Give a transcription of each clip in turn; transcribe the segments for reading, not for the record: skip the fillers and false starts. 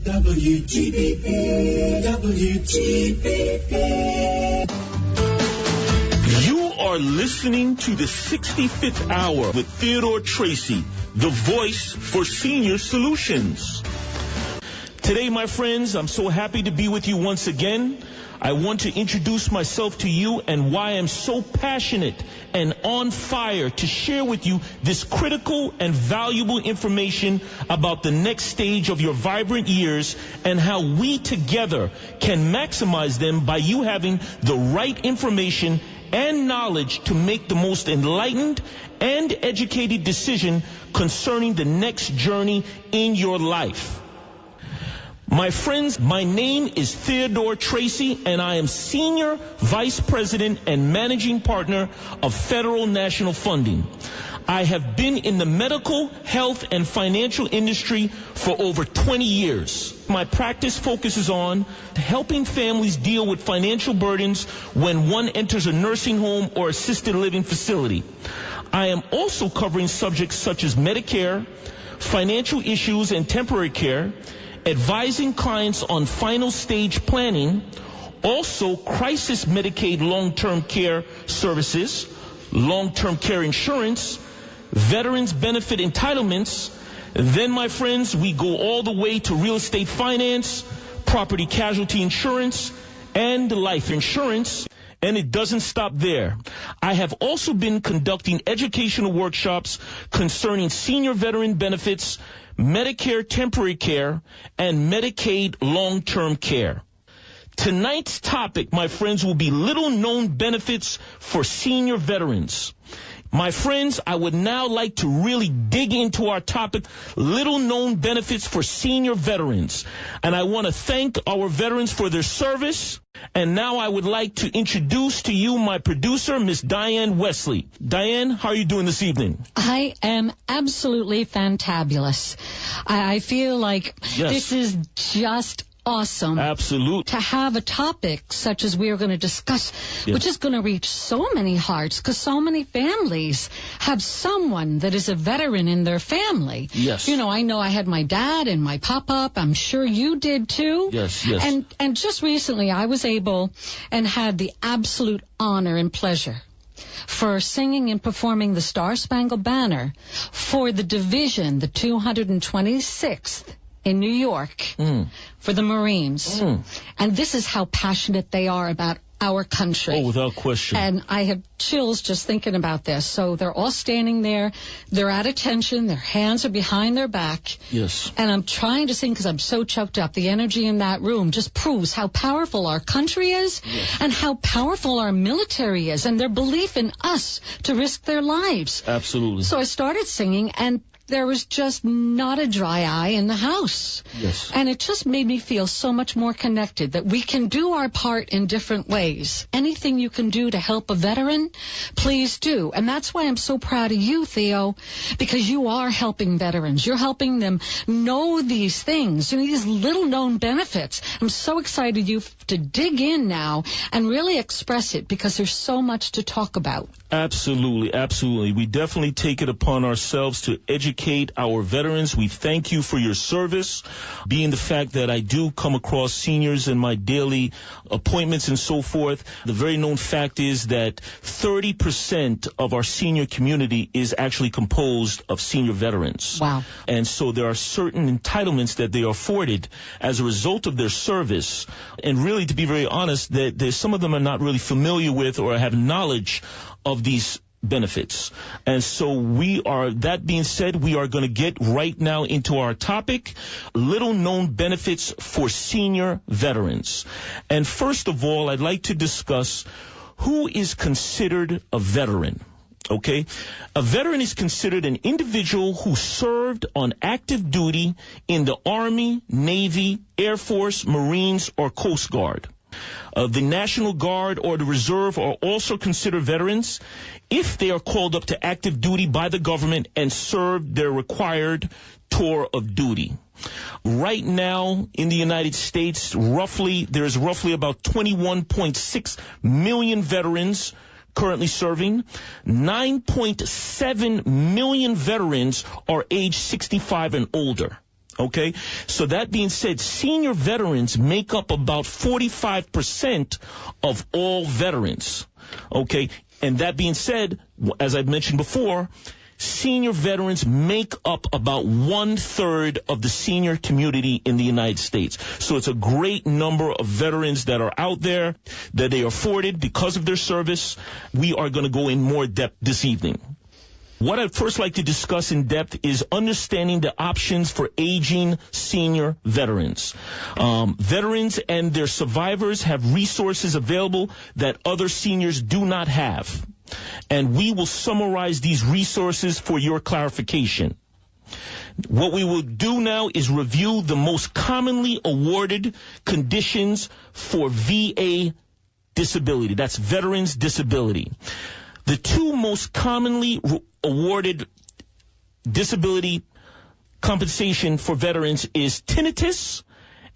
WGBB, WGBB. You are listening to the 65th Hour with Theodore Tracey, the voice for senior solutions. Today, my friends, I'm so happy to be with you once again. I want to introduce myself to you and why I'm so passionate and on fire to share with you this critical and valuable information about the next stage of your vibrant years and how we together can maximize them by you having the right information and knowledge to make the most enlightened and educated decision concerning the next journey in your life. My friends, my name is Theodore Tracey, and I am Senior Vice President and Managing Partner of Federal National Funding. I have been in the medical, health, and financial industry for over 20 years. My practice focuses on helping families deal with financial burdens when one enters a nursing home or assisted living facility. I am also covering subjects such as Medicare, financial issues and temporary care, advising clients on final stage planning, also crisis Medicaid long-term care services, long-term care insurance, veterans benefit entitlements. Then, my friends, we go all the way to real estate finance, property casualty insurance, and life insurance. And it doesn't stop there. I have also been conducting educational workshops concerning senior veteran benefits, Medicare temporary care, and Medicaid long-term care. Tonight's topic, my friends, will be little-known benefits for senior veterans. My friends, I would now like to really dig into our topic, little-known benefits for senior veterans. And I want to thank our veterans for their service. And now I would like to introduce to you my producer, Miss Diane Wesley. Diane, how are you doing this evening? I am absolutely fantabulous. I feel like This is just awesome. Absolutely. To have a topic such as we are going to discuss, which is going to reach so many hearts, because so many families have someone that is a veteran in their family. Yes. You know I had my dad and my pop-up. I'm sure you did too. Yes. And just recently I was able and had the absolute honor and pleasure for singing and performing the Star-Spangled Banner for the division, the 226th in New York for the Marines. And this is how passionate they are about our country. Oh, without question. And I have chills just thinking about this. So they're all standing there. They're at attention. Their hands are behind their back. Yes. And I'm trying to sing because I'm so choked up. The energy in that room just proves how powerful our country is and how powerful our military is and their belief in us to risk their lives. Absolutely. So I started singing, and there was just not a dry eye in the house. Yes. And it just made me feel so much more connected that we can do our part in different ways. Anything you can do to help a veteran, please do. And that's why I'm so proud of you, Theo, because you are helping veterans. You're helping them know these things, these little-known benefits. I'm so excited you to dig in now and really express it, because there's so much to talk about. Absolutely, absolutely. We definitely take it upon ourselves to educate our veterans. We thank you for your service, being the fact that I do come across seniors in my daily appointments and so forth. The very known fact is that 30% of our senior community is actually composed of senior veterans. Wow. And so there are certain entitlements that they are afforded as a result of their service. And really, to be very honest, that some of them are not really familiar with or have knowledge of these benefits. And so that being said, we are going to get right now into our topic, little known benefits for senior veterans. And first of all, I'd like to discuss who is considered a veteran. Okay? A veteran is considered an individual who served on active duty in the Army, Navy, Air Force, Marines, or Coast Guard. The National Guard or the Reserve are also considered veterans if they are called up to active duty by the government and served their required tour of duty. Right now in the United States, there's roughly about 21.6 million veterans currently serving. 9.7 million veterans are age 65 and older. Okay? So that being said, senior veterans make up about 45% of all veterans. Okay? And that being said, as I've mentioned before, senior veterans make up about 1/3 of the senior community in the United States. So it's a great number of veterans that are out there that they are afforded because of their service. We are going to go in more depth this evening. What I'd first like to discuss in depth is understanding the options for aging senior veterans. Veterans and their survivors have resources available that other seniors do not have. And we will summarize these resources for your clarification. What we will do now is review the most commonly awarded conditions for VA disability. That's Veterans Disability. The two most commonly awarded disability compensation for veterans is tinnitus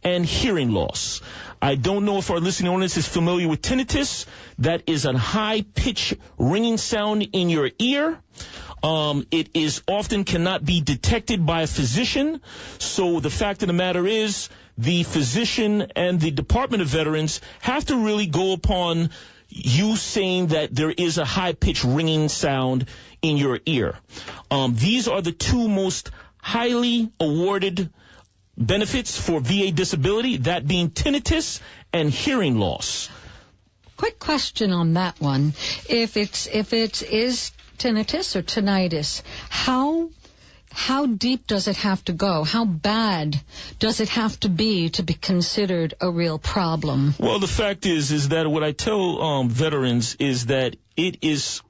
and hearing loss. I don't know if our listening audience is familiar with tinnitus. That is a high-pitched ringing sound in your ear. It is often cannot be detected by a physician. So the fact of the matter is the physician and the Department of Veterans have to really go upon you saying that there is a high-pitched ringing sound in your ear. These are the two most highly awarded benefits for VA disability, that being tinnitus and hearing loss. Quick question on that one. If it is tinnitus or tinnitus, how deep does it have to go? How bad does it have to be considered a real problem? Well, the fact is that what I tell veterans is that it is,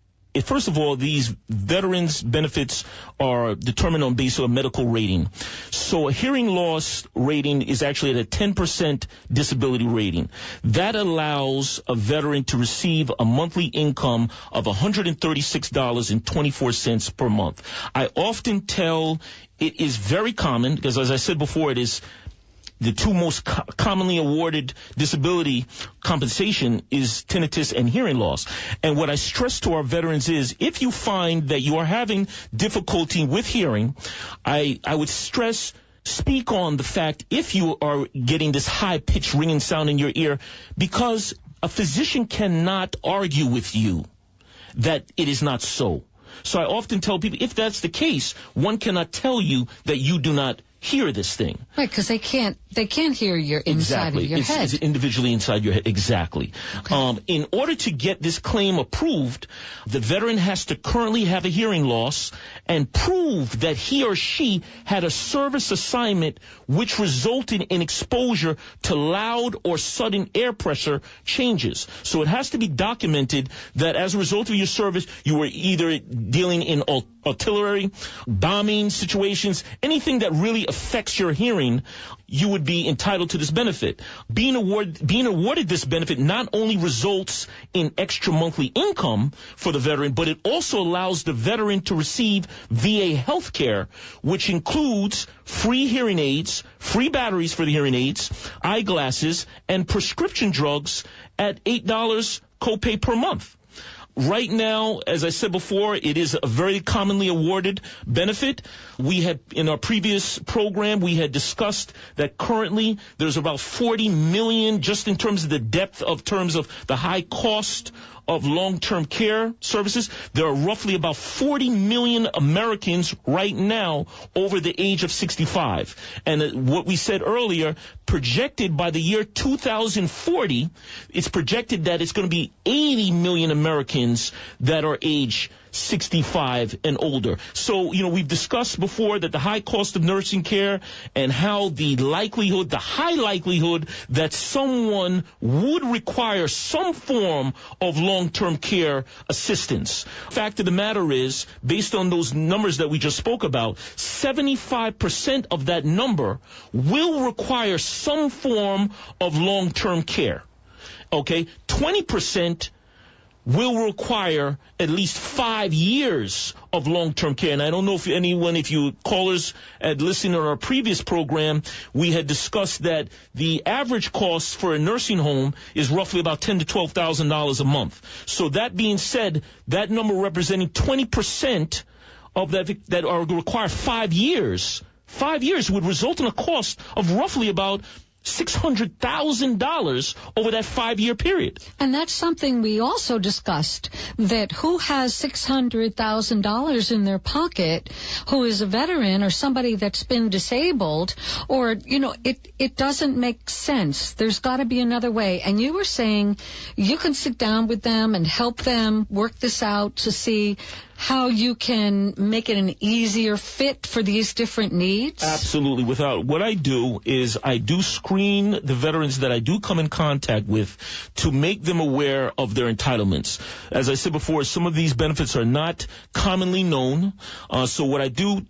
first of all, these veterans benefits are determined on basis of a medical rating. So a hearing loss rating is actually at a 10% disability rating. That allows a veteran to receive a monthly income of $136.24 per month. I often tell it is very common, because as I said before, it is the two most commonly awarded disability compensation is tinnitus and hearing loss. And what I stress to our veterans is if you find that you are having difficulty with hearing, I would stress, speak on the fact if you are getting this high-pitched ringing sound in your ear, because a physician cannot argue with you that it is not so. So I often tell people if that's the case, one cannot tell you that you do not hear this thing. Right, because they can't hear your inside of your head. It's individually inside your head. Exactly. Okay. In order to get this claim approved, the veteran has to currently have a hearing loss and prove that he or she had a service assignment which resulted in exposure to loud or sudden air pressure changes. So it has to be documented that as a result of your service, you were either dealing in artillery, bombing situations, anything that really affects your hearing, you would be entitled to this benefit. Being awarded this benefit not only results in extra monthly income for the veteran, but it also allows the veteran to receive VA health care, which includes free hearing aids, free batteries for the hearing aids, eyeglasses, and prescription drugs at $8 copay per month. Right now, as I said before, it is a very commonly awarded benefit. We had, in our previous program, we had discussed that currently there's about 40 million, just in terms of the depth of terms of the high cost of long-term care services. There are roughly about 40 million Americans right now over the age of 65. And what we said earlier, projected by the year 2040, it's projected that it's going to be 80 million Americans that are age 65 and older. So, we've discussed before that the high cost of nursing care and how the high likelihood that someone would require some form of long-term care assistance. Fact of the matter is, based on those numbers that we just spoke about, 75% of that number will require some form of long-term care. Okay? 20% will require at least 5 years of long-term care. And I don't know if you callers had listened to our previous program, we had discussed that the average cost for a nursing home is roughly about $10,000 to $12,000 a month. So that being said, that number representing 20% of that are require 5 years 5 years would result in a cost of roughly about $600,000 over that 5-year period. And that's something we also discussed, that who has $600,000 in their pocket, who is a veteran or somebody that's been disabled, or, it doesn't make sense. There's got to be another way. And you were saying you can sit down with them and help them work this out to see how you can make it an easier fit for these different needs? Absolutely. What I do is I do screen the veterans that I do come in contact with to make them aware of their entitlements. As I said before, some of these benefits are not commonly known. So what I do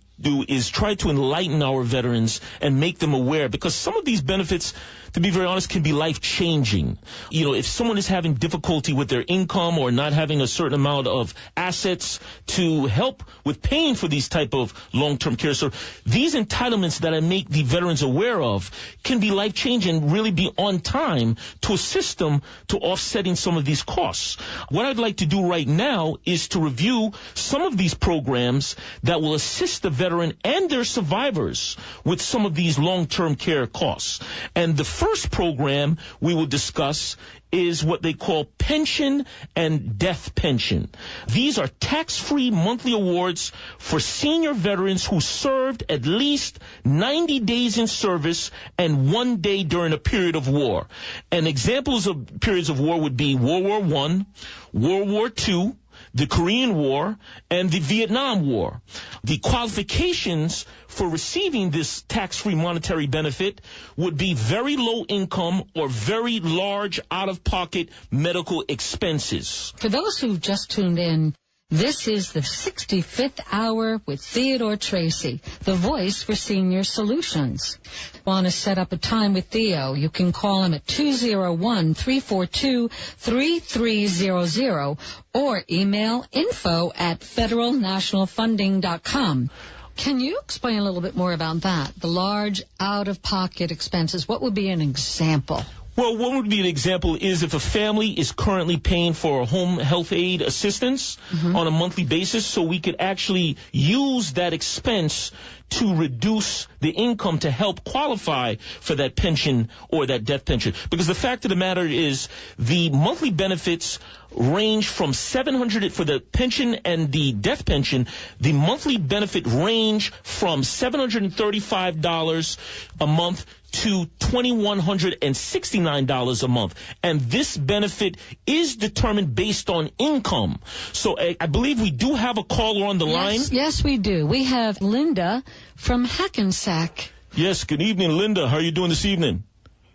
is try to enlighten our veterans and make them aware, because some of these benefits, to be very honest, can be life-changing. If someone is having difficulty with their income or not having a certain amount of assets to help with paying for these type of long-term care, so these entitlements that I make the veterans aware of can be life-changing and really be on time to assist them to offsetting some of these costs. What I'd like to do right now is to review some of these programs that will assist the veteran and their survivors with some of these long-term care costs. And the first program we will discuss is what they call pension and death pension. These are tax-free monthly awards for senior veterans who served at least 90 days in service and 1 day during a period of war. And examples of periods of war would be World War I, World War II, the Korean War, and the Vietnam War. The qualifications for receiving this tax-free monetary benefit would be very low income or very large out-of-pocket medical expenses. For those who just tuned in, this is the 65th hour with Theodore Tracey, the voice for Senior Solutions. Want to set up a time with Theo? You can call him at 201-342-3300 or email info@federalnationalfunding.com. Can you explain a little bit more about that? The large out-of-pocket expenses. What would be an example? Well, what would be an example is if a family is currently paying for home health aid assistance on a monthly basis, so we could actually use that expense to reduce the income to help qualify for that pension or that death pension. Because the fact of the matter is the monthly benefits range from $700 for the pension and the death pension. The monthly benefit range from $735 a month to $2,169 a month. And this benefit is determined based on income. So I believe we do have a caller on the line. Yes, we do. We have Linda from Hackensack. Yes, good evening, Linda. How are you doing this evening?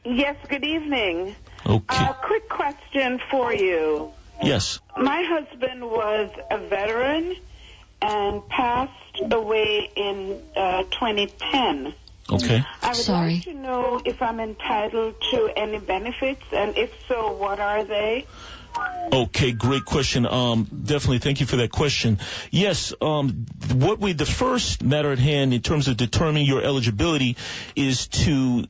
Yes, good evening. Okay. Quick question for you. Yes. My husband was a veteran and passed away in 2010. Okay. I would like to know if I'm entitled to any benefits, and if so, what are they? Okay, great question. Definitely thank you for that question. Yes, the first matter at hand in terms of determining your eligibility is to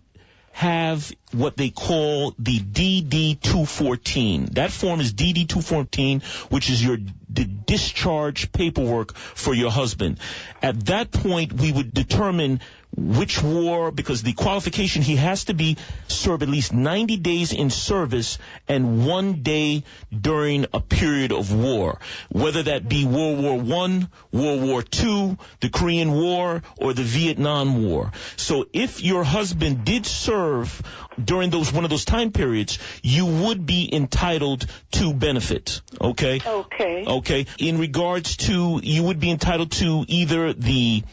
have what they call the DD-214. That form is DD-214, which is the discharge paperwork for your husband. At that point, we would determine which war, because the qualification, he has to be serve at least 90 days in service and 1 day during a period of war, whether that be World War I, World War II, the Korean War, or the Vietnam War. So if your husband did serve during one of those time periods, you would be entitled to benefit. Okay? Okay. In regards to, you would be entitled to either the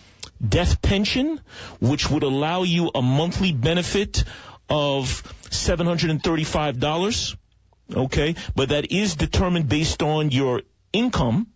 death pension, which would allow you a monthly benefit of $735, okay? But that is determined based on your income.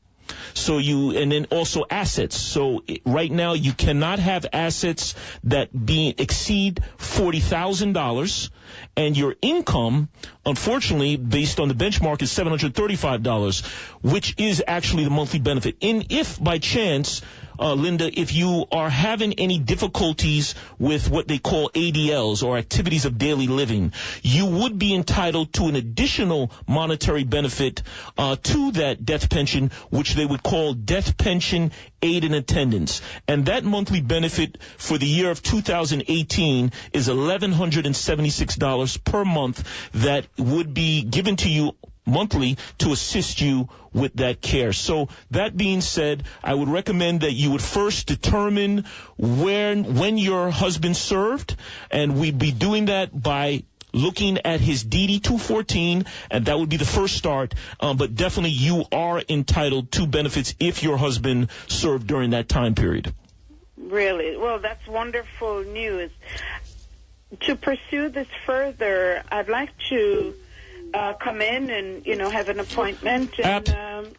And then also assets. So right now you cannot have assets that exceed $40,000, and your income, unfortunately, based on the benchmark, is $735, which is actually the monthly benefit. And if by chance Linda, if you are having any difficulties with what they call ADLs, or activities of daily living, you would be entitled to an additional monetary benefit to that death pension, which they would call death pension aid in attendance. And that monthly benefit for the year of 2018 is $1,176 per month that would be given to you monthly to assist you with that care. So that being said, I would recommend that you would first determine when your husband served, and we'd be doing that by looking at his DD 214, and that would be the first start. But definitely you are entitled to benefits if your husband served during that time period. Really? Well, that's wonderful news. To pursue this further, I'd like to come in and, have an appointment. And,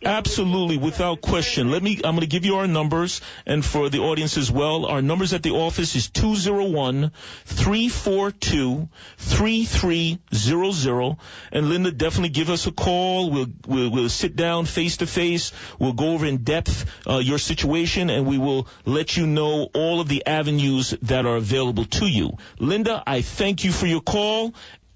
absolutely, without question. I'm going to give you our numbers, and for the audience as well, our numbers at the office is 201-342-3300. And Linda, definitely give us a call. We'll sit down face to face. We'll go over in depth your situation, and we will let you know all of the avenues that are available to you. Linda, I thank you for your call.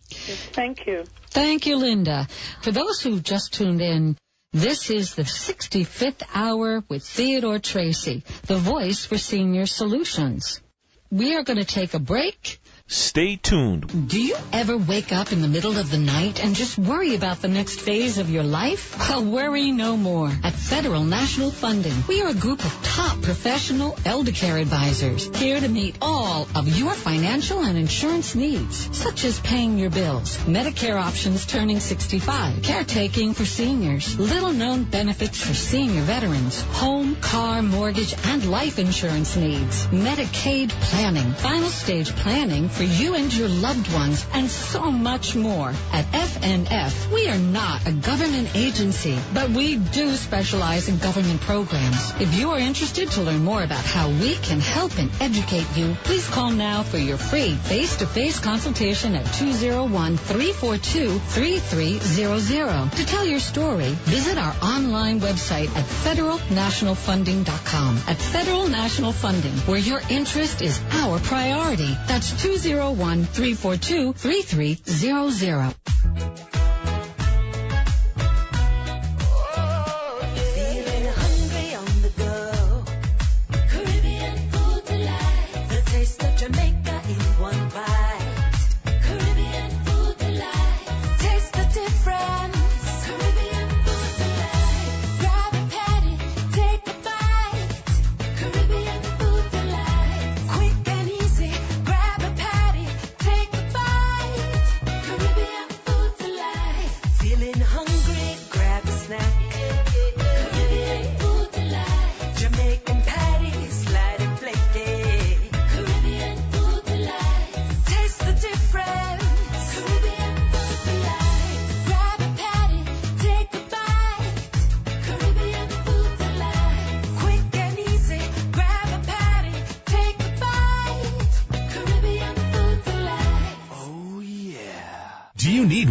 Thank you. Thank you, Linda. For those who just tuned in, this is the 65th hour with Theodore Tracey, the voice for senior solutions. We are going to take a break. Stay tuned. Do you ever wake up in the middle of the night and just worry about the next phase of your life? Well, worry no more. At Federal National Funding, we are a group of top professional elder care advisors here to meet all of your financial and insurance needs, such as paying your bills, Medicare options turning 65, caretaking for seniors, little-known benefits for senior veterans, home, car, mortgage, and life insurance needs, Medicaid planning, final stage planning for you and your loved ones, and so much more. At FNF, we are not a government agency, but we do specialize in government programs. If you are interested to learn more about how we can help and educate you, please call now for your free face-to-face consultation at 201-342-3300. To tell your story, visit our online website at federalnationalfunding.com. At Federal National Funding, where your interest is our priority. That's 201-342-3300.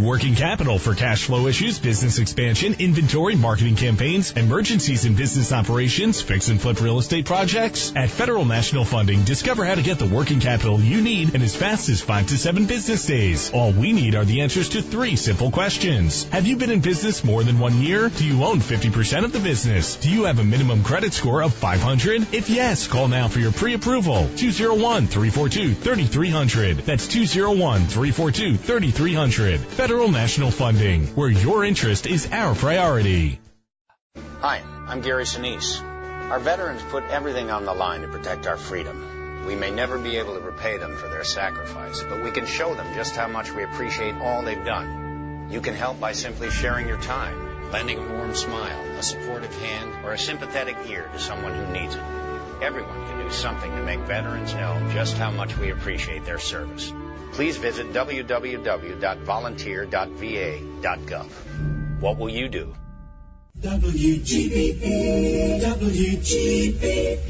Working capital for cash flow issues, business expansion, inventory, marketing campaigns, emergencies in business operations, fix and flip real estate projects. At Federal National Funding, discover how to get the working capital you need in as fast as 5 to 7 business days. All we need are the answers to 3 simple questions. Have you been in business more than 1 year? Do you own 50% of the business? Do you have a minimum credit score of 500? If yes, call now for your pre-approval. 201-342-3300. That's 201-342-3300. Federal National Funding, where your interest is our priority. Hi, I'm Gary Sinise. Our veterans put everything on the line to protect our freedom. We may never be able to repay them for their sacrifice, but we can show them just how much we appreciate all they've done. You can help by simply sharing your time, lending a warm smile, a supportive hand, or a sympathetic ear to someone who needs it. Everyone can do something to make veterans know just how much we appreciate their service. Please visit www.volunteer.va.gov. What will you do? WGBB, WGBB.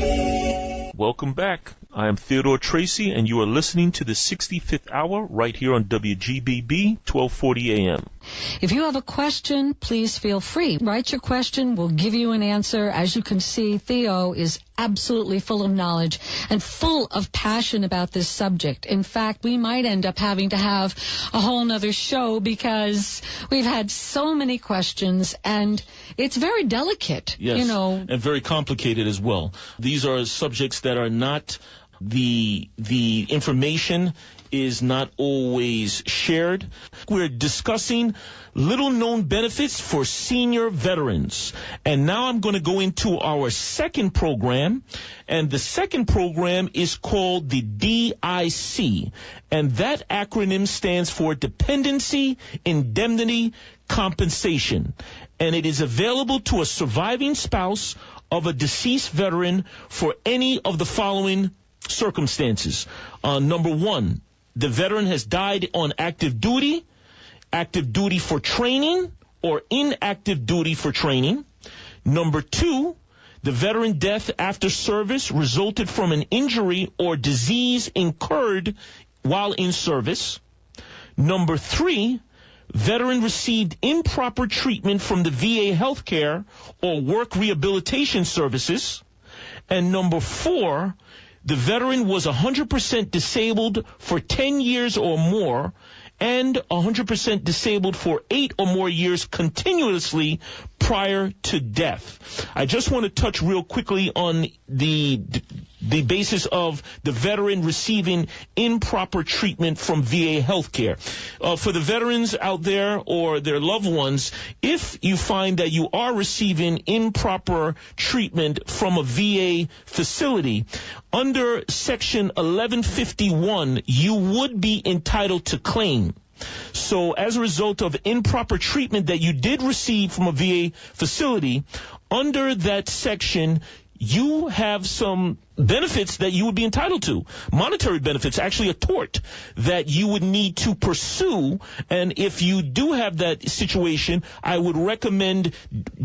Welcome back. I am Theodore Tracey, and you are listening to the 65th Hour right here on WGBB, 1240 AM. If you have a question, please feel free. Write your question. We'll give you an answer. As you can see, Theo is absolutely full of knowledge and full of passion about this subject. In fact, we might end up having to have a whole nother show because we've had so many questions, and it's very delicate. Yes, you know, and very complicated as well. These are subjects that are not, the information is not always shared. We're discussing little-known benefits for senior veterans. And now I'm going to go into our second program. And the second program is called the DIC. And that acronym stands for Dependency Indemnity Compensation. And it is available to a surviving spouse of a deceased veteran for any of the following circumstances. Number one, the veteran has died on active duty for training, or inactive duty for training. Number two, the veteran death after service resulted from an injury or disease incurred while in service. Number three, veteran received improper treatment from the VA healthcare or work rehabilitation services. And number four, the veteran was 100% disabled for 10 years or more and 100% disabled for 8 or more years continuously prior to death. I just want to touch real quickly on the basis of the veteran receiving improper treatment from VA healthcare. For the veterans out there or their loved ones, if you find that you are receiving improper treatment from a VA facility, under Section 1151, you would be entitled to claim. So as a result of improper treatment that you did receive from a VA facility, under that section, you have some benefits that you would be entitled to. Monetary benefits, actually a tort that you would need to pursue. And if you do have that situation, I would recommend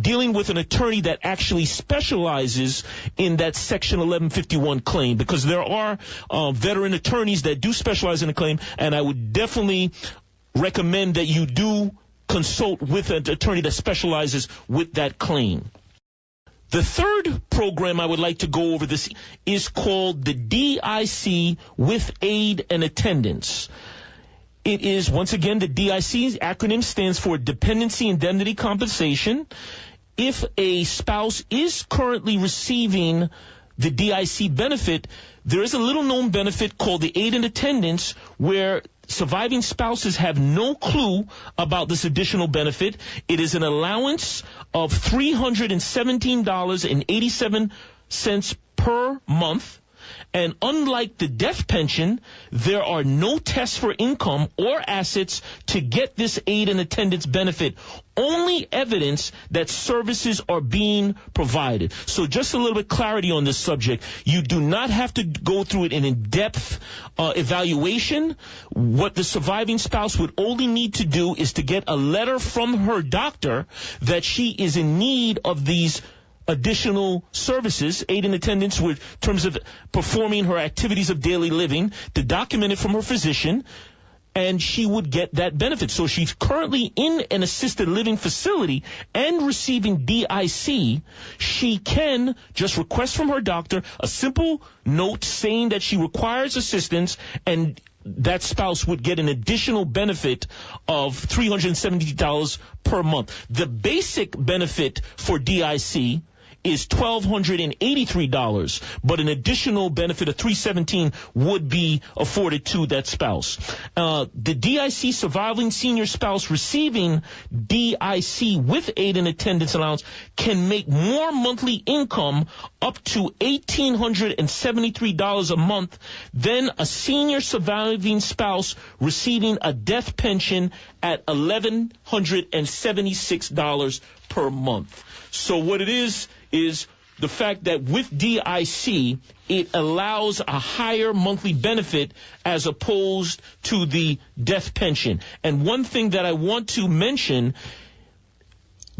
dealing with an attorney that actually specializes in that Section 1151 claim, because there are veteran attorneys that do specialize in a claim, and I would definitely recommend that you do consult with an attorney that specializes with that claim. The third program I would like to go over this is called the DIC with aid and attendance. It is, once again, the DIC acronym stands for Dependency Indemnity Compensation. If a spouse is currently receiving the DIC benefit, there is a little-known benefit called the aid and attendance, where surviving spouses have no clue about this additional benefit. It is an allowance of $317.87 per month. And unlike the death pension, there are no tests for income or assets to get this aid and attendance benefit, only evidence that services are being provided. So just a little bit clarity on this subject. You do not have to go through it in in-depth evaluation. What the surviving spouse would only need to do is to get a letter from her doctor that she is in need of these additional services, aid and attendance with terms of performing her activities of daily living, to document it from her physician, and she would get that benefit. So she's currently in an assisted living facility and receiving DIC. She can just request from her doctor a simple note saying that she requires assistance, and that spouse would get an additional benefit of $370 per month. The basic benefit for DIC is $1,283, but an additional benefit of $317 would be afforded to that spouse. The DIC surviving senior spouse receiving DIC with aid and attendance allowance can make more monthly income up to $1,873 a month than a senior surviving spouse receiving a death pension at $1,176 per month. So what it is the fact that with DIC, it allows a higher monthly benefit as opposed to the death pension. And one thing that I want to mention,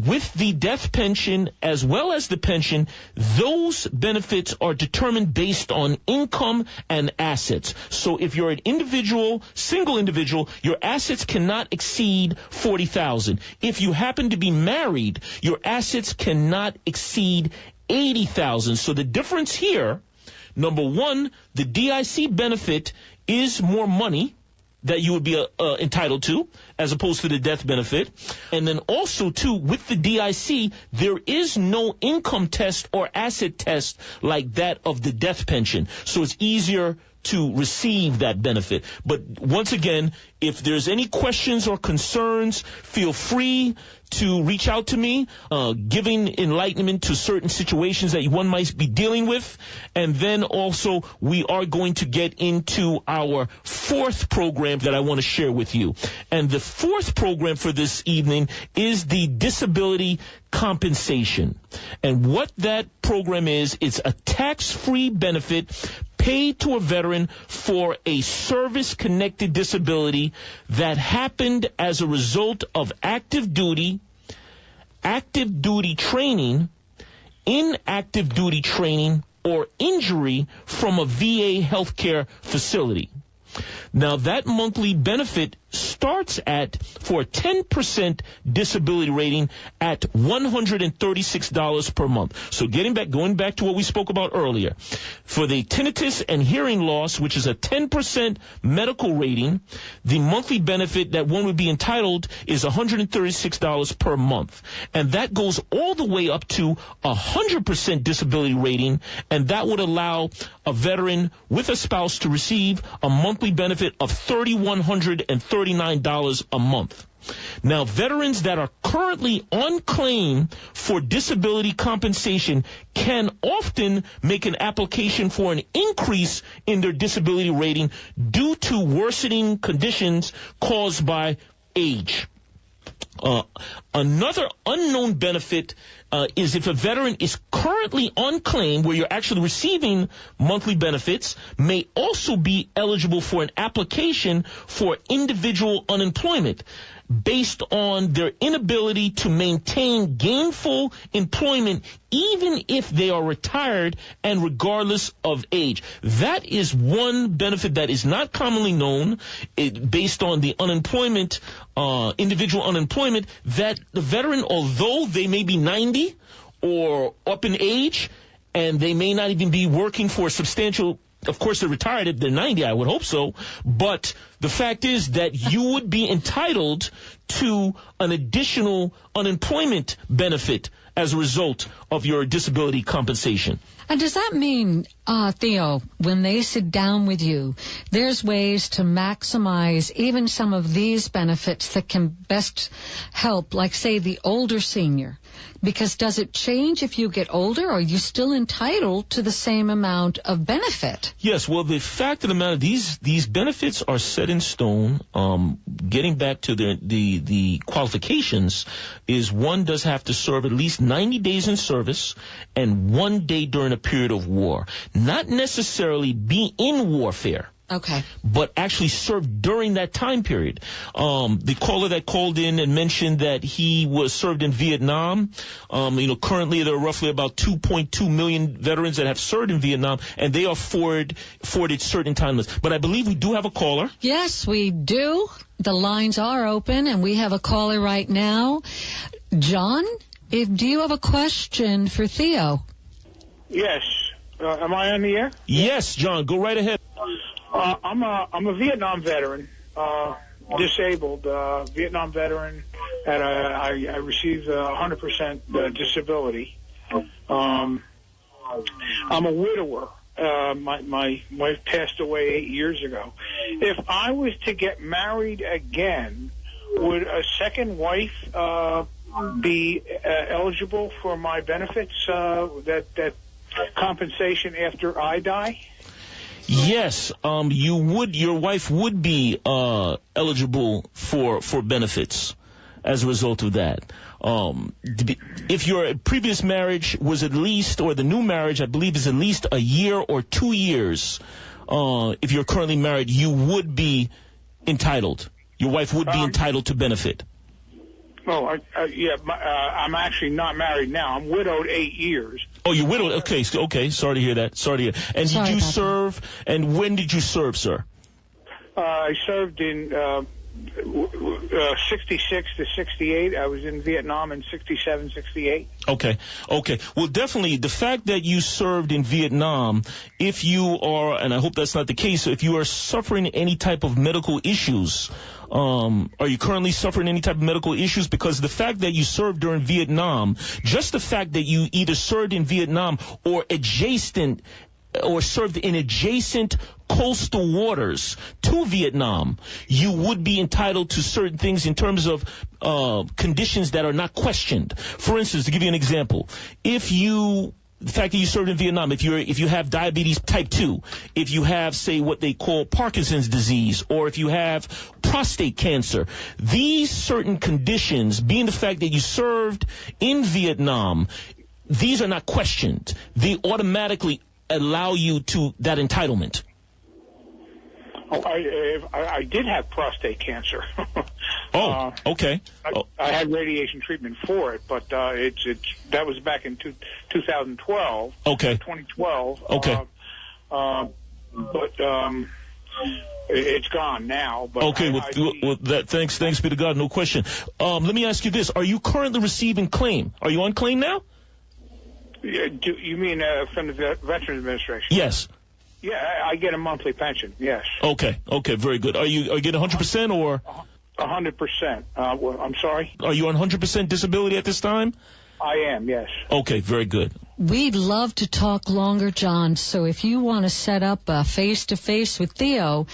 with the death pension as well as the pension, those benefits are determined based on income and assets. So if you're an individual, single individual, your assets cannot exceed $40,000. If you happen to be married, your assets cannot exceed $80,000. So the difference here, number one, the DIC benefit is more money that you would be entitled to, as opposed to the death benefit. And then also, too, with the DIC, there is no income test or asset test like that of the death pension. So it's easier to receive that benefit. But once again, if there's any questions or concerns, feel free to reach out to me, giving enlightenment to certain situations that one might be dealing with. And then also, we are going to get into our fourth program that I want to share with you. And the fourth program for this evening is the disability compensation. And what that program is, it's a tax-free benefit paid to a veteran for a service-connected disability that happened as a result of active duty training, inactive duty training, or injury from a VA healthcare facility. Now, that monthly benefit starts for a 10% disability rating at $136 per month. So going back to what we spoke about earlier, for the tinnitus and hearing loss, which is a 10% medical rating, the monthly benefit that one would be entitled is $136 per month. And that goes all the way up to 100% disability rating, and that would allow a veteran with a spouse to receive a monthly benefit of $3,139 a month. Now, veterans that are currently on claim for disability compensation can often make an application for an increase in their disability rating due to worsening conditions caused by age. Another unknown benefit is if a veteran is currently on claim where you're actually receiving monthly benefits, may also be eligible for an application for individual unemployment based on their inability to maintain gainful employment even if they are retired and regardless of age. That is one benefit that is not commonly known based on the unemployment, individual unemployment, that the veteran, although they may be 90 or up in age and they may not even be working for a substantial, of course, they're retired if they're 90, I would hope so. But the fact is that you would be entitled to an additional unemployment benefit as a result of your disability compensation. And does that mean, Theo, when they sit down with you, there's ways to maximize even some of these benefits that can best help, like, say, the older senior? Because does it change if you get older, or are you still entitled to the same amount of benefit? Yes, well, the fact of the matter, these benefits are set in stone. Getting back to the qualifications is one does have to serve at least 90 days in service and 1 day during a period of war. Not necessarily be in warfare. Okay. But actually served during that time period. The caller that called in and mentioned that he was served in Vietnam. Currently there are roughly about 2.2 million veterans that have served in Vietnam, and they are afforded certain time limits. But I believe we do have a caller. Yes, we do. The lines are open, and we have a caller right now. John, do you have a question for Theo? Yes. Am I on the air? Yes, John, go right ahead. I'm a Vietnam veteran, disabled Vietnam veteran, and I received 100% disability. I'm a widower. My wife passed away 8 years ago. If I was to get married again, would a second wife be eligible for my benefits, that compensation after I die? Yes, you would. Your wife would be eligible for benefits as a result of that. If your previous marriage was at least, or the new marriage, I believe, is at least a year or 2 years, if you're currently married, you would be entitled. Your wife would be entitled to benefit. Oh, I'm actually not married now. I'm widowed 8 years. Oh, you're widowed. Okay. Sorry to hear that. And did you serve? And when did you serve, sir? I served in 66 to 68. I was in Vietnam in 67, 68. Okay. Well, definitely the fact that you served in Vietnam, if you are, and I hope that's not the case, if you are suffering any type of medical issues, are you currently suffering any type of medical issues? Because the fact that you served during Vietnam, just the fact that you either served in Vietnam or served in adjacent coastal waters to Vietnam, you would be entitled to certain things in terms of conditions that are not questioned. For instance, to give you an example, the fact that you served in Vietnam, if you have diabetes type 2, if you have, say, what they call Parkinson's disease, or if you have prostate cancer, these certain conditions, being the fact that you served in Vietnam, these are not questioned. They automatically allow you to that entitlement. Oh, I did have prostate cancer. Okay. I had radiation treatment for it, but that was back in 2012. Okay. 2012. Okay. But it's gone now. But okay. Thanks be to God. No question. Let me ask you this: are you currently receiving claim? Are you on claim now? You mean from the Veterans Administration? Yes. Yeah, I get a monthly pension. Yes. Okay. Very good. Are you getting 100% or? 100%. I'm sorry? Are you on 100% disability at this time? I am, yes. Okay, very good. We'd love to talk longer, John, so if you want to set up a face-to-face with Theo,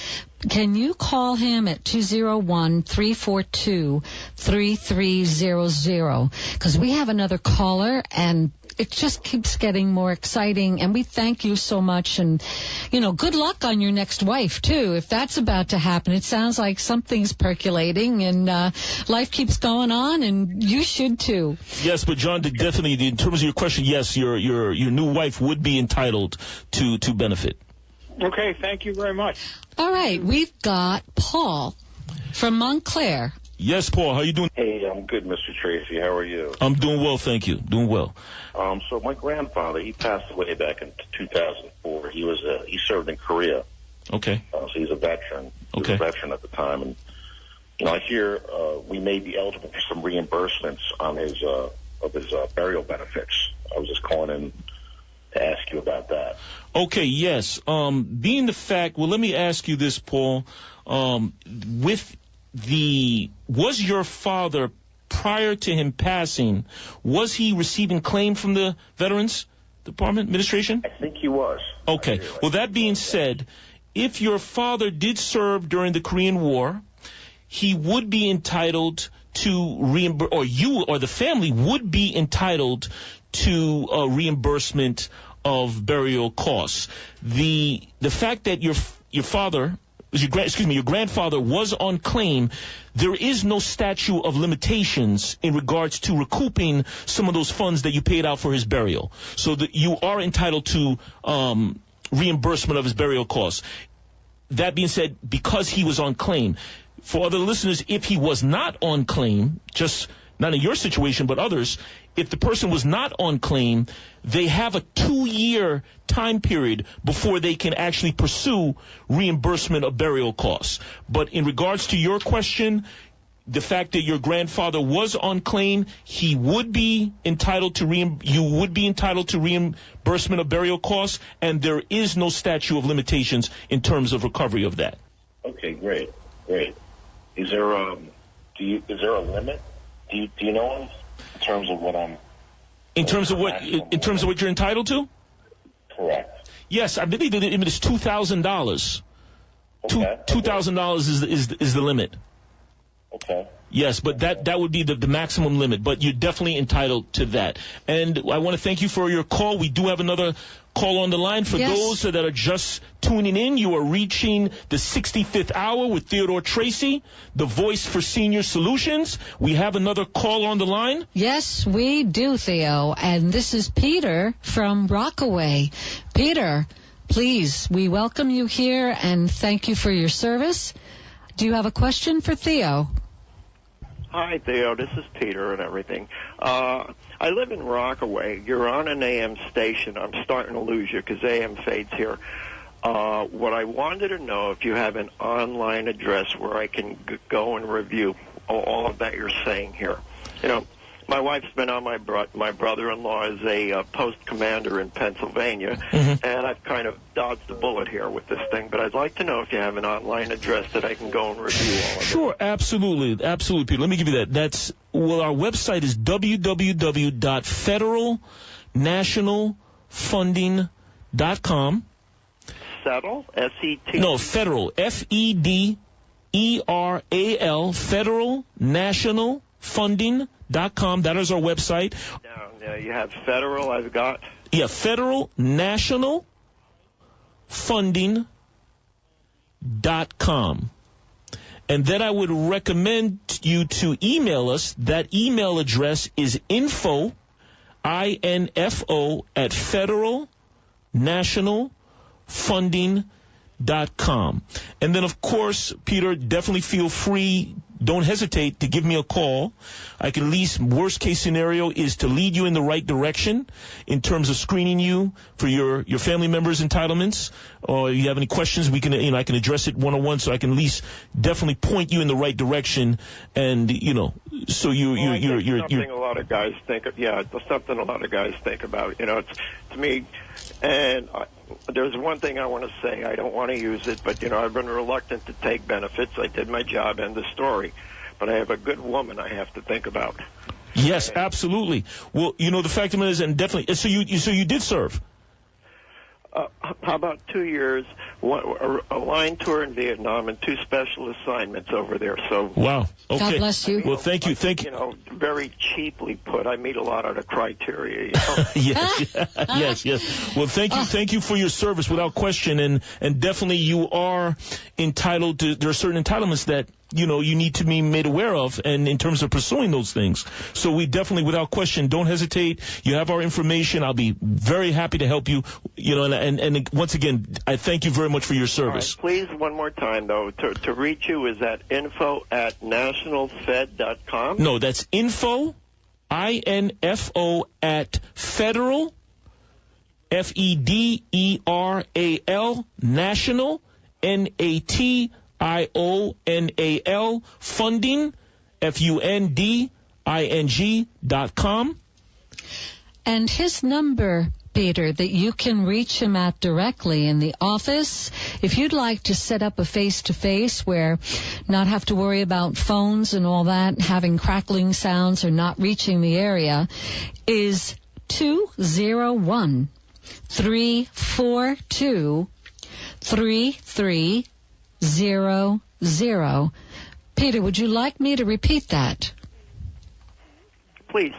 can you call him at 201-342-3300? Because we have another caller, and it just keeps getting more exciting, and we thank you so much. And, good luck on your next wife, too, if that's about to happen. It sounds like something's percolating, and life keeps going on, and you should, too. Yes, but, John, definitely, in terms of your question, yes, your new wife would be entitled to benefit. Okay, thank you very much. All right, we've got Paul from Montclair. Yes, Paul, how you doing? Hey, I'm good, Mr. Tracy. How are you? I'm doing well, thank you. Doing well. So my grandfather, he passed away back in 2004. He served in Korea. Okay. So he's a veteran. He was a veteran at the time, and I hear we may be eligible for some reimbursements on his burial benefits. I was just calling in to ask you about that. Okay, yes. Being the fact, let me ask you this, Paul. Was your father, prior to him passing, was he receiving claim from the Veterans Department Administration? I think he was. Okay. Well, that being said, if your father did serve during the Korean War, he would be entitled to reimburse, or you or the family would be entitled to reimbursement of burial costs. The fact that your grandfather was on claim, there is no statute of limitations in regards to recouping some of those funds that you paid out for his burial. So that you are entitled to reimbursement of his burial costs. That being said, because he was on claim, for other listeners, if he was not on claim, just not in your situation, but others, if the person was not on claim, they have a 2-year time period before they can actually pursue reimbursement of burial costs. But in regards to your question, the fact that your grandfather was on claim, he would be entitled to you would be entitled to reimbursement of burial costs, and there is no statute of limitations in terms of recovery of that. Okay, great. Is there a limit? Do you know in terms of what I'm? In terms of what you're entitled to? Correct. Yes, I believe the limit is $2,000. Okay. $2,000 is the limit. Okay. Yes, but that would be the maximum limit. But you're definitely entitled to that. And I want to thank you for your call. We do have another call on the line. For those that are just tuning in, you are reaching the 65th hour with Theodore Tracey, the voice for senior solutions. We have another call on the line. Yes, we do, Theo. And this is Peter from Rockaway. Peter, please, we welcome you here and thank you for your service. Do you have a question for Theo? Hi, Theo. This is Peter and everything. I live in Rockaway. You're on an AM station. I'm starting to lose you because AM fades here. What I wanted to know, if you have an online address where I can go and review all of that you're saying here. You know, my wife's been on my brother-in-law is a post commander in Pennsylvania, and I've kind of dodged the bullet here with this thing. But I'd like to know if you have an online address that I can go and review all of it. Sure, absolutely, Peter. Let me give you that. Our website is www.federalnationalfunding.com. Settle? S-E-T? No, Federal. F-E-D-E-R-A-L. Federalnationalfunding.com. That is our website. Now, you have Federal, I've got? Yeah, federalnationalfunding.com. And then I would recommend you to email us. That email address is info, I-N-F-O, at federalnationalfunding.com. And then, of course, Peter, definitely feel free. Don't hesitate to give me a call. I can at least, worst case scenario is to lead you in the right direction in terms of screening you for your family members' entitlements. Or if you have any questions, we can, I can address it one-on-one, so I can at least definitely point you in the right direction. And, so you're something a lot of guys think of. Yeah, it's something a lot of guys think about. It's to me, and there's one thing I want to say. I don't want to use it, but, I've been reluctant to take benefits. I did my job, end of story. But I have a good woman I have to think about. Yes, absolutely. Well, the fact of it is, and definitely, so you did serve. How about 2 years, a line tour in Vietnam, and 2 special assignments over there. So wow. Okay. God bless you. Well, thank you. Very cheaply put. I meet a lot of the criteria. Yes. Well, thank you for your service, without question, and definitely you are entitled to. There are certain entitlements that you need to be made aware of, and in terms of pursuing those things. So we definitely, without question, don't hesitate. You have our information. I'll be very happy to help you. And once again, I thank you very much for your service. Right, please, one more time though, to reach you is at info@nationalfed.com. No, that's info, I-N-F-O, at federal, F-E-D-E-R-A-L, national, N-A-T-I-O-N-A-L, funding, F-U-N-D-I-N-G.com. And his number, Peter, that you can reach him at directly in the office, if you'd like to set up a face-to-face where not have to worry about phones and all that, having crackling sounds or not reaching the area, is 201-342-3300. Peter, would you like me to repeat that? Please.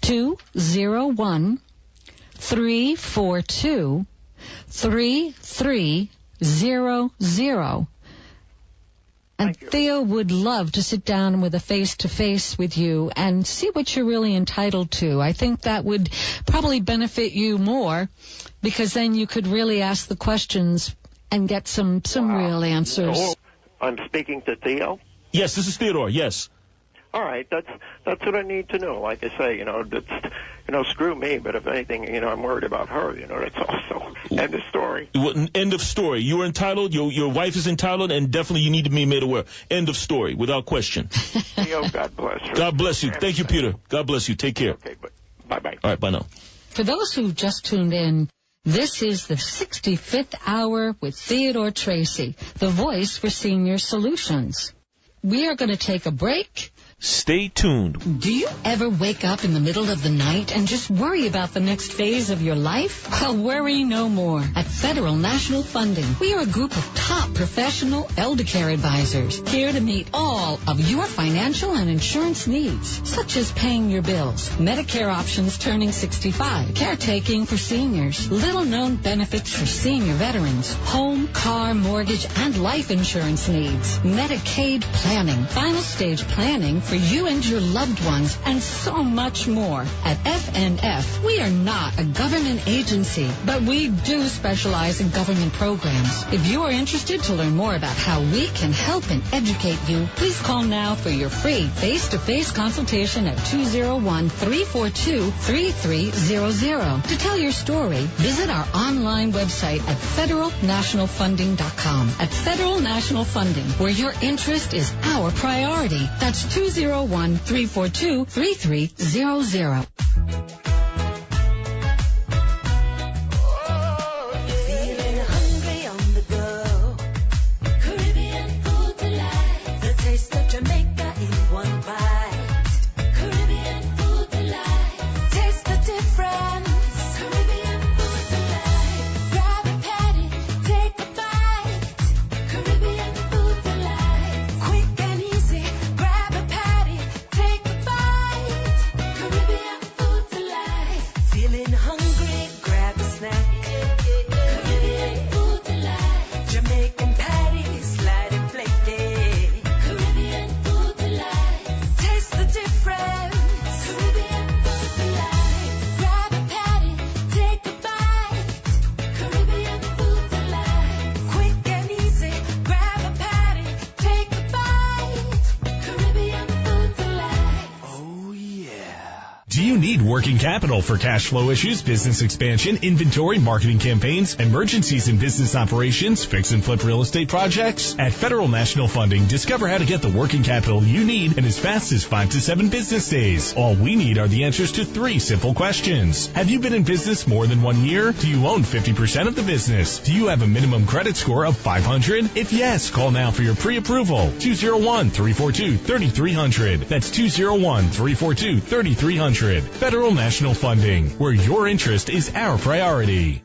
201-342-3300. And Theo would love to sit down with a face-to-face with you and see what you're really entitled to. I think that would probably benefit you more, because then you could really ask the questions and get some real answers. Oh, I'm speaking to Theo? Yes, this is Theodore, yes. All right, that's what I need to know. Like I say, screw me, but if anything, I'm worried about her, that's also end of story. End of story. You are entitled, your wife is entitled, and definitely you need to be made aware. End of story, without question. Theo, God bless her. God bless you. Thank you, Peter. God bless you. Take care. Okay, bye-bye. All right, bye now. For those who just tuned in, this is the 65th hour with Theodore Tracey, the voice for senior solutions. We are going to take a break. Stay tuned. Do you ever wake up in the middle of the night and just worry about the next phase of your life? Well, worry no more. At Federal National Funding, we are a group of top professional elder care advisors here to meet all of your financial and insurance needs, such as paying your bills, Medicare options turning 65, caretaking for seniors, little-known benefits for senior veterans, home, car, mortgage, and life insurance needs, Medicaid planning, final stage planning for for you and your loved ones, and so much more. At FNF, we are not a government agency, but we do specialize in government programs. If you are interested to learn more about how we can help and educate you, please call now for your free face-to-face consultation at 201-342-3300. To tell your story, visit our online website at federalnationalfunding.com. At Federal National Funding, where your interest is our priority. That's 201-342-3300. Working capital for cash flow issues, business expansion, inventory, marketing campaigns, emergencies in business operations, fix and flip real estate projects. At Federal National Funding, discover how to get the working capital you need in as fast as 5 to 7 business days. All we need are the answers to 3 simple questions. Have you been in business more than 1 year? Do you own 50% of the business? Do you have a minimum credit score of 500? If yes, call now for your pre-approval. 201-342-3300. That's 201-342-3300. Federal National Funding, where your interest is our priority.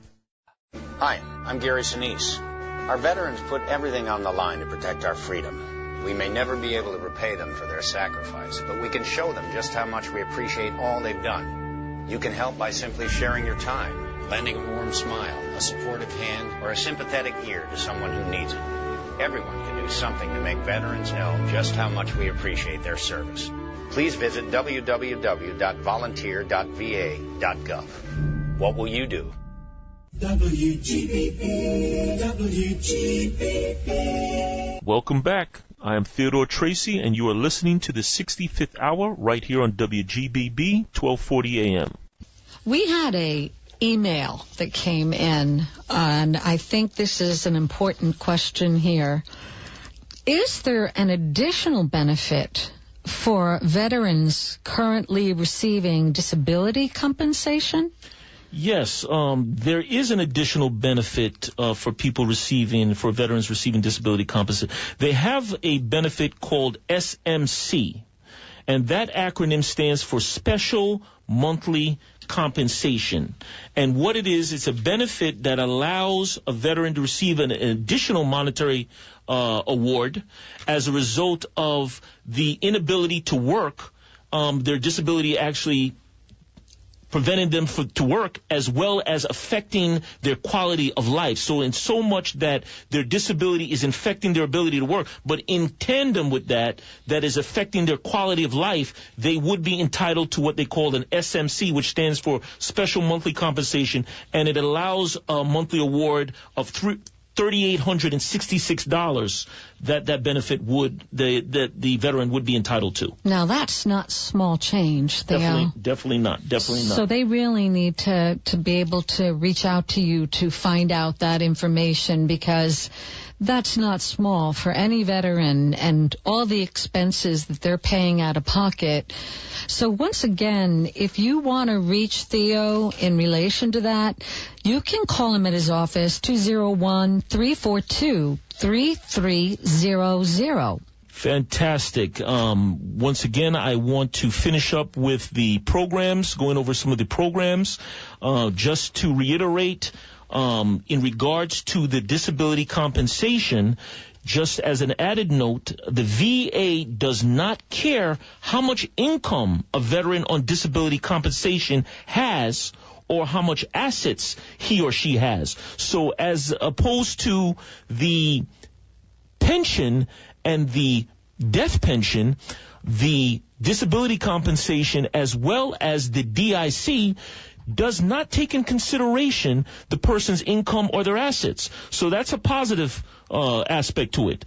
Hi, I'm Gary Sinise. Our veterans put everything on the line to protect our freedom. We may never be able to repay them for their sacrifice, but we can show them just how much we appreciate all they've done. You can help by simply sharing your time, lending a warm smile, a supportive hand, or a sympathetic ear to someone who needs it. Everyone can do something to make veterans know just how much we appreciate their service. Please visit www.volunteer.va.gov. What will you do? WGBB, WGBB. Welcome back. I am Theodore Tracey, and you are listening to the 65th Hour right here on WGBB, 1240 AM. We had a email that came in, and I think this is an important question here. Is there an additional benefit for veterans currently receiving disability compensation? Yes, there is an additional benefit for veterans receiving disability compensation. They have a benefit called SMC, and that acronym stands for Special Monthly Compensation. And what it is, it's a benefit that allows a veteran to receive an additional monetary award as a result of the inability to work, their disability actually preventing them to work, as well as affecting their quality of life. So in so much that their disability is affecting their ability to work, but in tandem with that is affecting their quality of life, they would be entitled to what they call an SMC, which stands for Special Monthly Compensation, and it allows a monthly award of $3,866 that benefit that the veteran would be entitled to. Now that's not small change. Definitely not. So they really need to be able to reach out to you to find out that information, because that's not small for any veteran and all the expenses that they're paying out of pocket. So once again, if you want to reach Theo in relation to that, you can call him at his office, 201-342-3300. Fantastic. Once again, I want to finish up with the programs, going over some of the programs. Just to reiterate, in regards to the disability compensation, just as an added note, the VA does not care how much income a veteran on disability compensation has or how much assets he or she has. So as opposed to the pension and the death pension, the disability compensation, as well as the DIC, does not take in consideration the person's income or their assets. So that's a positive aspect to it.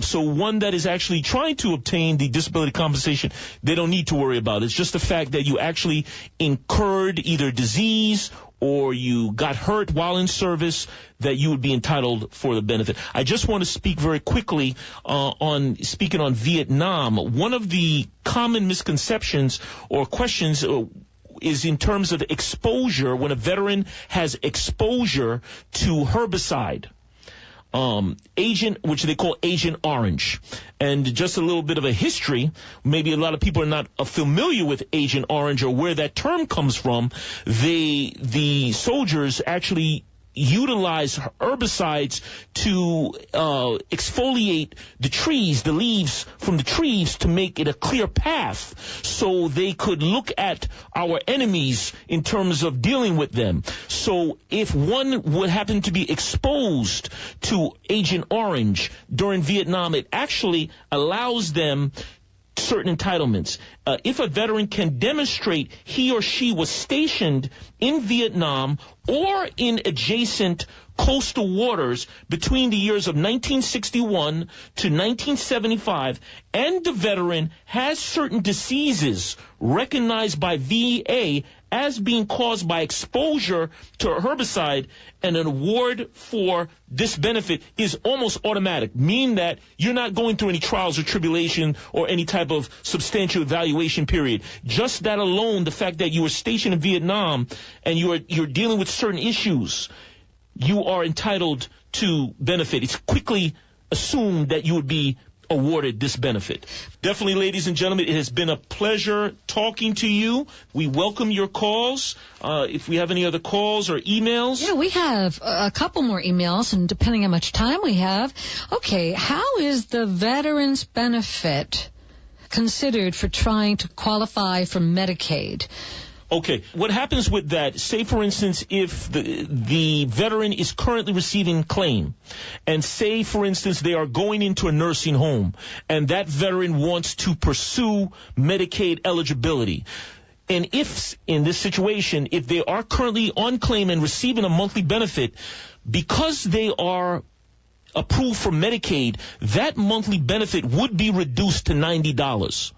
So one that is actually trying to obtain the disability compensation, they don't need to worry about it. It's just the fact that you actually incurred either disease or you got hurt while in service, that you would be entitled for the benefit. I just want to speak very quickly on Vietnam. One of the common misconceptions or questions is in terms of exposure, when a veteran has exposure to herbicide, which they call Agent Orange. And just a little bit of a history, maybe a lot of people are not familiar with Agent Orange or where that term comes from. The soldiers actually utilize herbicides to exfoliate the trees, the leaves from the trees, to make it a clear path so they could look at our enemies in terms of dealing with them. So if one would happen to be exposed to Agent Orange during Vietnam, it actually allows them certain entitlements. If a veteran can demonstrate he or she was stationed in Vietnam or in adjacent coastal waters between the years of 1961 to 1975, and the veteran has certain diseases recognized by VA as being caused by exposure to a herbicide, and an award for this benefit is almost automatic, meaning that you're not going through any trials or tribulation or any type of substantial evaluation period. Just that alone, the fact that you were stationed in Vietnam and you're dealing with certain issues, you are entitled to benefit. It's quickly assumed that you would be awarded this benefit. Definitely, ladies and gentlemen, it has been a pleasure talking to you. We welcome your calls. If we have any other calls or emails. Yeah, we have a couple more emails, and depending on how much time we have. Okay, how is the veterans benefit considered for trying to qualify for Medicaid? Okay, what happens with that, say for instance, if the veteran is currently receiving claim, and say for instance they are going into a nursing home, and that veteran wants to pursue Medicaid eligibility, and if in this situation, if they are currently on claim and receiving a monthly benefit, because they are approved for Medicaid, that monthly benefit would be reduced to $90.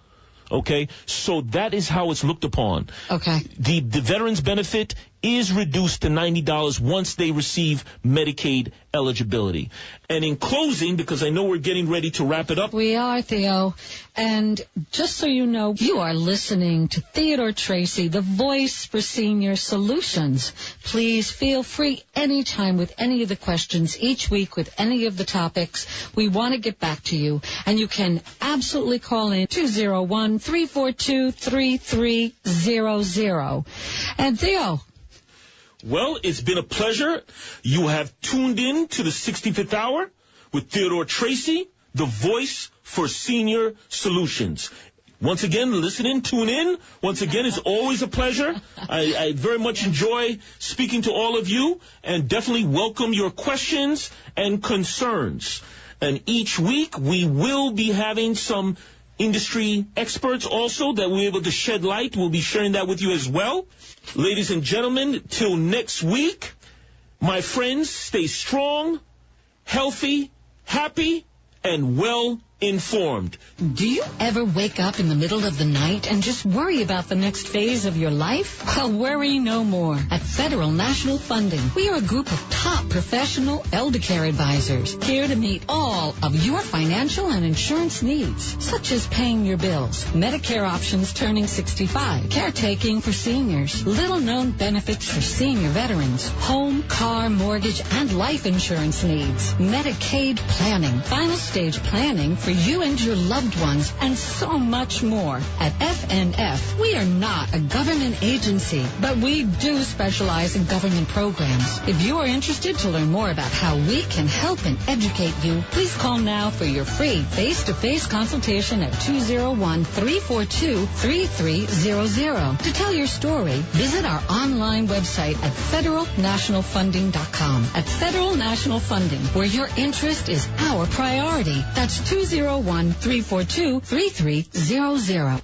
Okay, so that is how it's looked upon. Okay. The veterans benefit is reduced to $90 once they receive Medicaid eligibility. And in closing, because I know we're getting ready to wrap it up. We are, Theo. And just so you know, you are listening to Theodore Tracey, the voice for senior solutions. Please feel free anytime with any of the questions each week with any of the topics. We want to get back to you. And you can absolutely call in 201-342-3300. And Theo. Well, it's been a pleasure. You have tuned in to the 65th Hour with Theodore Tracey, the voice for senior solutions. Once again, listen in, tune in. Once again, it's always a pleasure. I very much enjoy speaking to all of you, and definitely welcome your questions and concerns. And each week, we will be having some industry experts also that we're able to shed light. We'll be sharing that with you as well. Ladies and gentlemen, till next week, my friends, stay strong, healthy, happy, and well informed. Do you ever wake up in the middle of the night and just worry about the next phase of your life? Well, worry no more. At Federal National Funding, we are a group of top professional elder care advisors here to meet all of your financial and insurance needs, such as paying your bills, Medicare options turning 65, caretaking for seniors, little-known benefits for senior veterans, home, car, mortgage, and life insurance needs, Medicaid planning, final stage planning for you and your loved ones, and so much more. At FNF, we are not a government agency, but we do specialize in government programs. If you are interested to learn more about how we can help and educate you, please call now for your free face-to-face consultation at 201-342-3300. To tell your story, visit our online website at federalnationalfunding.com. At Federal National Funding, where your interest is our priority. That's 201-342-3300. 201-342-3300.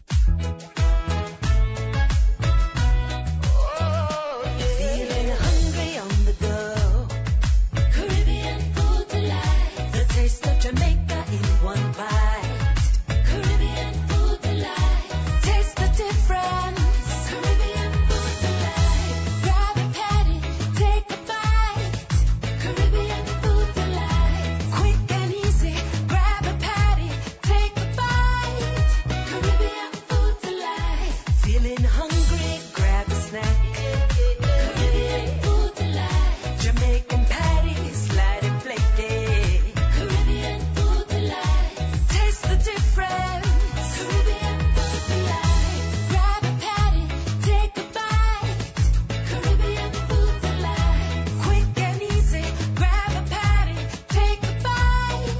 Feeling hungry on the go. Caribbean food delight. The taste of Jamaica in one bite. Caribbean food delight. Taste the difference. Caribbean food delight. Grab a patty, take a bite. Caribbean food delight. Quick and easy. Grab a patty, take a bite. Caribbean food delight. Feeling hungry? Grab a snack. Caribbean food delight. Jamaican patties, light and flaky. Caribbean food delight. Taste the difference. Caribbean food delight. Grab a patty, take a bite. Caribbean food delight. Quick and easy. Grab a patty, take a bite.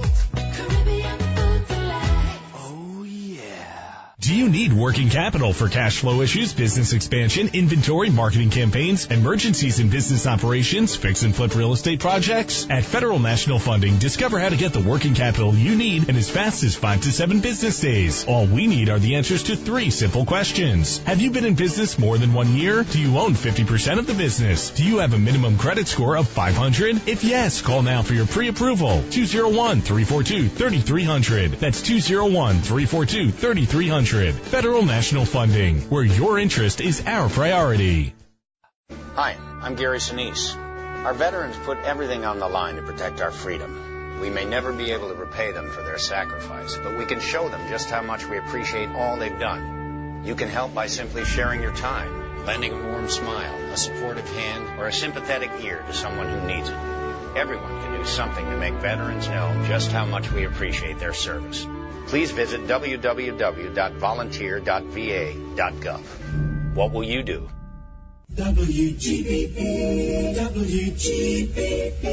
Caribbean food delight. Oh, yeah. Do you need working capital for cash flow issues, business expansion, inventory, marketing campaigns, emergencies in business operations, fix and flip real estate projects? At Federal National Funding, discover how to get the working capital you need in as fast as 5 to 7 business days. All we need are the answers to 3 simple questions. Have you been in business more than 1 year? Do you own 50% of the business? Do you have a minimum credit score of 500? If yes, call now for your pre-approval. 201-342-3300. That's 201-342-3300. Federal National Funding, where your interest is our priority. Hi, I'm Gary Sinise. Our veterans put everything on the line to protect our freedom. We may never be able to repay them for their sacrifice, but we can show them just how much we appreciate all they've done. You can help by simply sharing your time, lending a warm smile, a supportive hand, or a sympathetic ear to someone who needs it. Everyone can do something to make veterans know just how much we appreciate their service. Please visit www.volunteer.va.gov. What will you do? WGBB, WGBB.